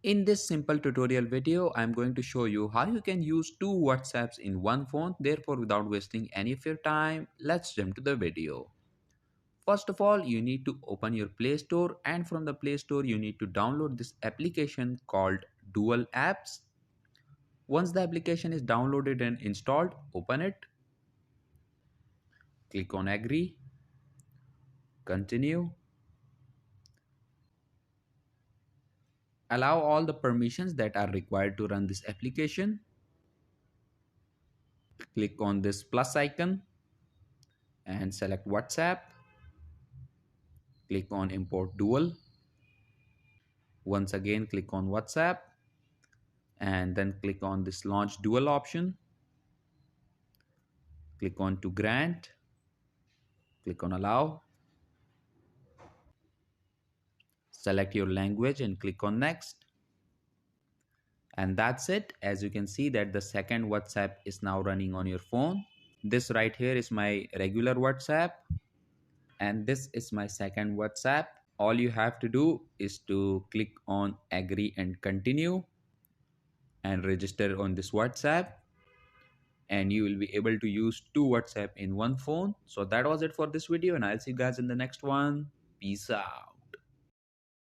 In this simple tutorial video, I'm going to show you how you can use two WhatsApps in one phone. Therefore, without wasting any of your time, let's jump to the video. First of all, you need to open your Play Store, and from the Play Store, you need to download this application called Dual Apps. Once the application is downloaded and installed, open it, click on Agree, Continue, allow all the permissions that are required to run this application, click on this plus icon and select WhatsApp, click on Import Dual. Once again, click on WhatsApp and then click on this Launch Dual option. Click on To Grant, click on Allow, select your language and click on Next. And that's it. As you can see that the second WhatsApp is now running on your phone. This right here is my regular WhatsApp and this is my second WhatsApp. All you have to do is to click on Agree and Continue and register on this WhatsApp, and you will be able to use two WhatsApp in one phone. So that was it for this video, and I'll see you guys in the next one. Peace out.